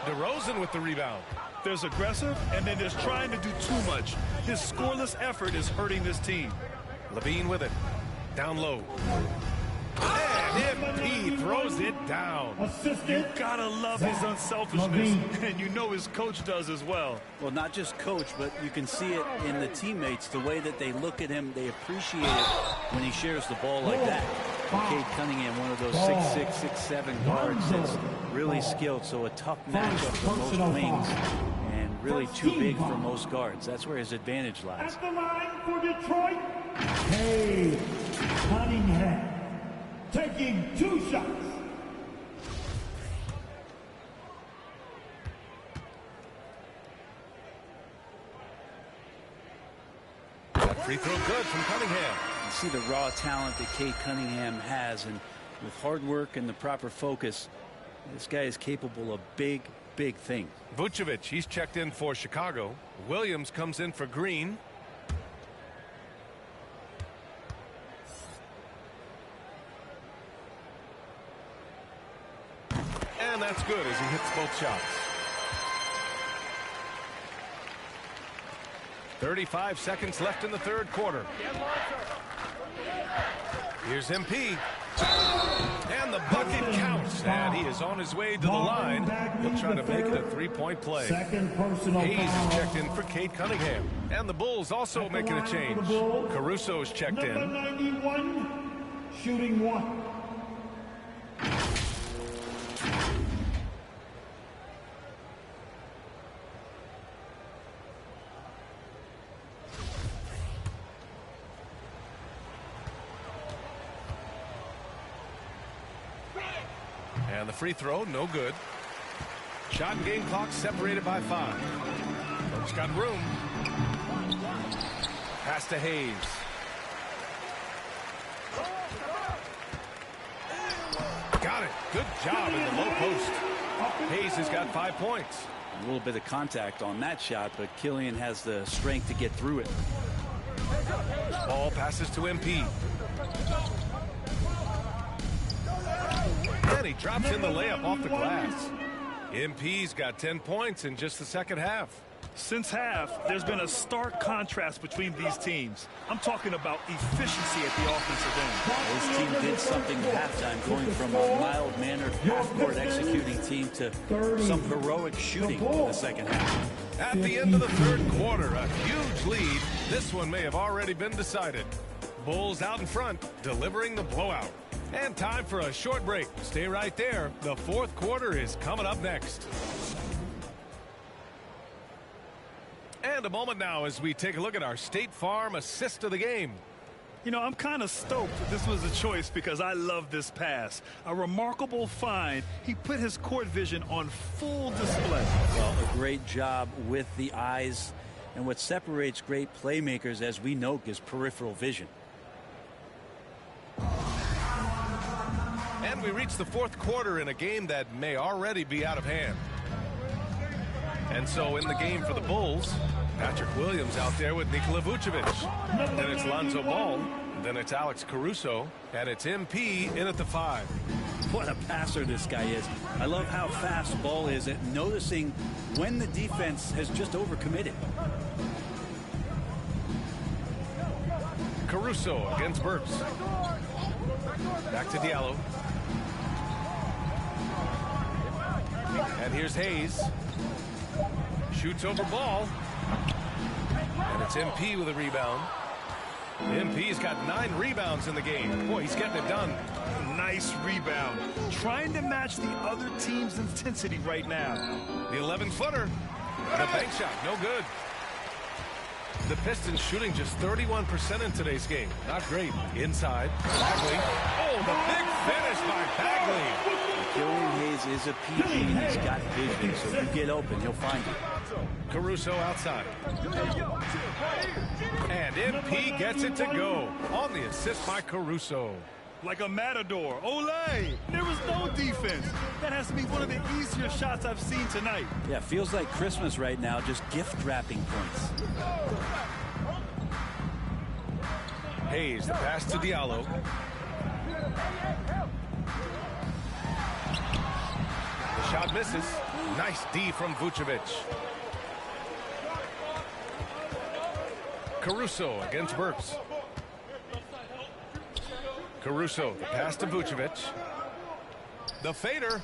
DeRozan with the rebound. There's aggressive, and then there's trying to do too much. His scoreless effort is hurting this team. Levine with it. Down low. And MP throws it down. You gotta love his unselfishness, and you know his coach does as well. Well, not just coach, but you can see it in the teammates, the way that they look at him. They appreciate it when he shares the ball like that. Cade Cunningham, one of those 6'6", 6'7" guards that's really skilled, so a tough matchup for most wings and really too big for most guards. That's where his advantage lies. At the line for Detroit, Cade Cunningham, taking 2 shots. Free throw good from Cunningham. You see the raw talent that Cade Cunningham has, and with hard work and the proper focus, this guy is capable of big, big things. Vucevic, he's checked in for Chicago. Williams comes in for Green. And that's good as he hits both shots. 35 seconds left in the third quarter. Here's MP. And the bucket counts. And he is on his way to the line. He'll try to make it a three-point play. Hayes is checked in for Cade Cunningham. And the Bulls also making a change. Caruso's checked in. Number 91, shooting 1. And the free throw, no good. Shot and game clock separated by 5. He's got room. Pass to Hayes. Got it. Good job in the low post. Hayes has got 5 points. A little bit of contact on that shot, but Killian has the strength to get through it. Ball passes to MP. And he drops in the layup off the glass. MP's got 10 points in just the second half. Since half, there's been a stark contrast between these teams. I'm talking about efficiency at the offensive end. This team did something at halftime, going from a mild-mannered half-court executing team to some heroic shooting in the second half. At the end of the third quarter, a huge lead. This one may have already been decided. Bulls out in front, delivering the blowout. And time for a short break. Stay right there. The fourth quarter is coming up next. And a moment now as we take a look at our State Farm assist of the game. You know, I'm kind of stoked that this was a choice because I love this pass. A remarkable find. He put his court vision on full display. Well, a great job with the eyes. And what separates great playmakers, as we know, is peripheral vision. And we reach the fourth quarter in a game that may already be out of hand. And so in the game for the Bulls, Patrick Williams out there with Nikola Vucevic. Then it's Lonzo Ball. Then it's Alex Caruso. And it's MP in at the 5. What a passer this guy is. I love how fast Ball is at noticing when the defense has just overcommitted. Caruso against Burks. Back to Diallo. And here's Hayes. Shoots over Ball. And it's MP with a rebound. MP's got 9 rebounds in the game. Boy, he's getting it done. Nice rebound. Trying to match the other team's intensity right now. The 11-footer. The bank shot, no good. The Pistons shooting just 31% in today's game. Not great. Inside, Bagley. Oh, the big finish by Bagley. Killian Hayes is a PG and he's got vision, so if you get open, you'll find it. Caruso outside. And MP gets it to go on the assist by Caruso. Like a matador. Olay! There was no defense. That has to be one of the easier shots I've seen tonight. Yeah, feels like Christmas right now, just gift wrapping points. Hayes, the pass to Diallo. The shot misses. Nice D from Vucevic. Caruso against Burks. Caruso, the pass to Vucevic. The fader.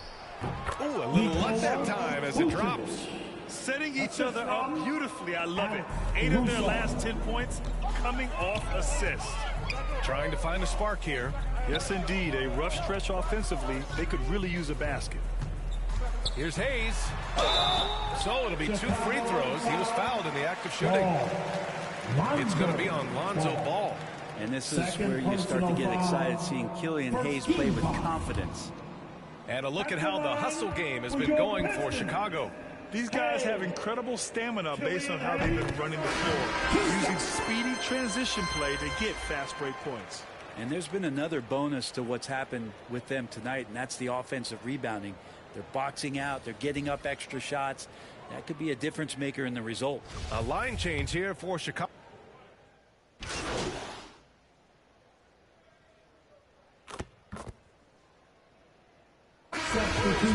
Ooh, a little luck that time as it drops. Setting each other up beautifully. I love it. 8 of their last 10 points coming off assists. Trying to find a spark here. Yes, indeed. A rough stretch offensively. They could really use a basket. Here's Hayes. So it'll be 2 free throws. He was fouled in the act of shooting. It's going to be on Lonzo Ball. And this is where you start to get excited seeing Killian Hayes play with confidence. And a look at how the hustle game has been going for Chicago. These guys have incredible stamina based on how they've been running the floor, using speedy transition play to get fast break points. And there's been another bonus to what's happened with them tonight, and that's the offensive rebounding. They're boxing out. They're getting up extra shots. That could be a difference maker in the result. A line change here for Chicago.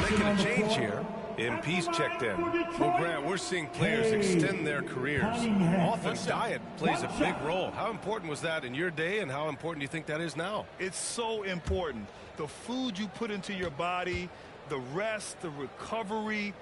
Making a change here. MP's checked in. Well, Grant, we're seeing players extend their careers. Often diet plays a big role. How important was that in your day, and how important do you think that is now? It's so important. The food you put into your body, the rest, the recovery,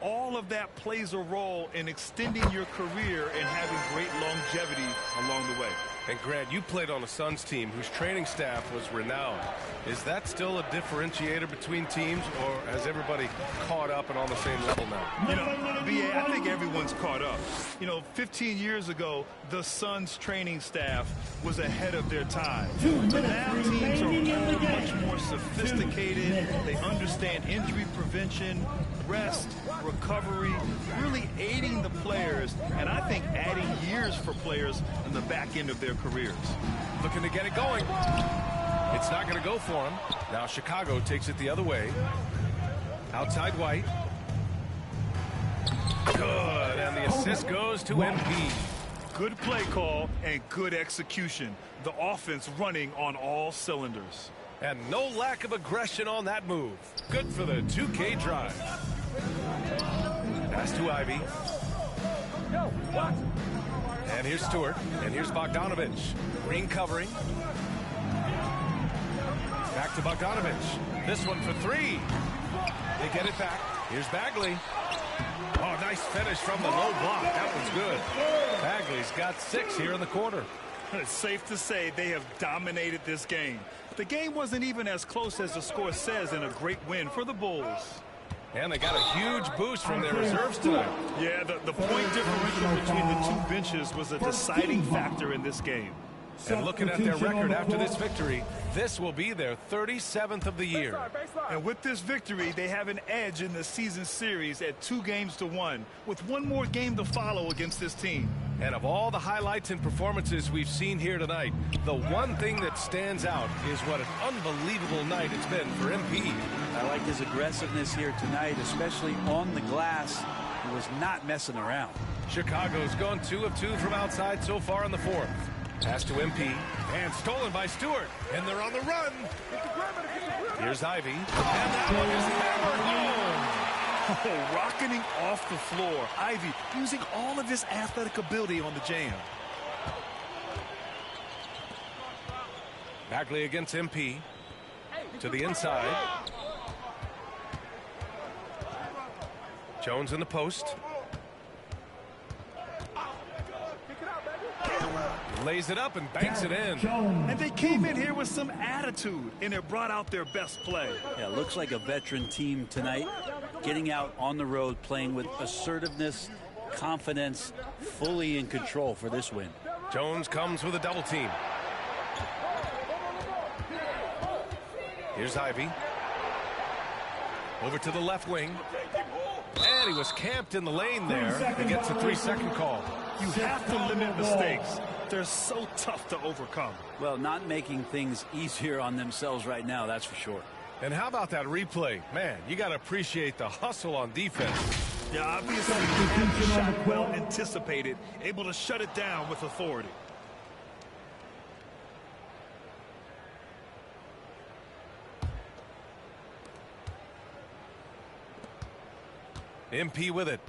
all of that plays a role in extending your career and having great longevity along the way. And Grant, you played on a Suns team whose training staff was renowned. Is that still a differentiator between teams, or has everybody caught up and on the same level now? You know, B.A., I think everyone's caught up. You know, 15 years ago, the Suns training staff was ahead of their time. But now teams are much more sophisticated. They understand injury prevention, rest, recovery, really aiding the players, and I think adding years for players in the back end of their careers. Looking to get it going. It's not going to go for him. Now Chicago takes it the other way. Outside White. Good, and the assist goes to MP. Good play call and good execution. The offense running on all cylinders. And no lack of aggression on that move. Good for the 2K drive. Pass to Ivy. And here's Stewart. And here's Bogdanovich. Green covering. Back to Bogdanovich. This one for 3. They get it back. Here's Bagley. Oh, nice finish from the low block. That one's good. Bagley's got 6 here in the quarter. It's safe to say they have dominated this game. The game wasn't even as close as the score says in a great win for the Bulls. And they got a huge boost from their reserves tonight. Yeah, the point differential between the two benches was a deciding factor in this game. And looking at their record after this victory, this will be their 37th of the year. And with this victory, they have an edge in the season series at 2-1, with one more game to follow against this team. And of all the highlights and performances we've seen here tonight, the one thing that stands out is what an unbelievable night it's been for MP. I like his aggressiveness here tonight, especially on the glass. He was not messing around. Chicago's gone 2 of 2 from outside so far in the 4th. Pass to MP, and stolen by Stewart, and they're on the run. Here's Ivy, and that one is hammered home. Oh, rocketing off the floor. Ivy using all of his athletic ability on the jam. Bagley against MP, to the inside. Jones in the post. Lays it up and banks it in. And they came in here with some attitude, and it brought out their best play. Yeah, looks like a veteran team tonight, getting out on the road, playing with assertiveness, confidence, fully in control for this win. Jones comes with a double team. Here's Ivy. Over to the left wing. And he was camped in the lane there. He gets a 3-second call. You have to limit mistakes. They're so tough to overcome. Well, not making things easier on themselves right now, that's for sure. And how about that replay? Man, you got to appreciate the hustle on defense. Yeah, obviously, he had the shot well anticipated, able to shut it down with authority. MP with it.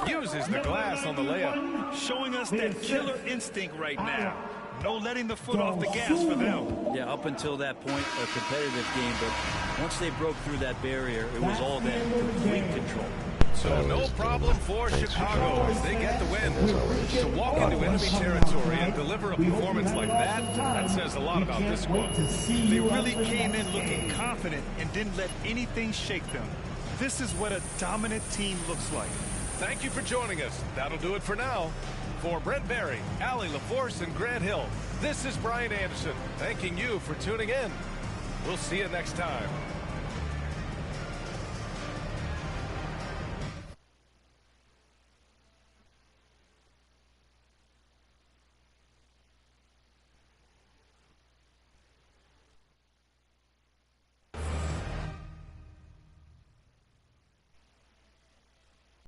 Uses the glass on the layup. Showing us that killer instinct right now. No letting the foot off the gas for them. Yeah, up until that point, a competitive game, but once they broke through that barrier, it was all them, complete control. So no problem for Chicago as they get the win. To walk into enemy territory and deliver a performance like that says a lot about this squad. They really came in looking confident and didn't let anything shake them. This is what a dominant team looks like. Thank you for joining us. That'll do it for now. For Brent Barry, Allie LaForce, and Grant Hill, this is Brian Anderson thanking you for tuning in. We'll see you next time.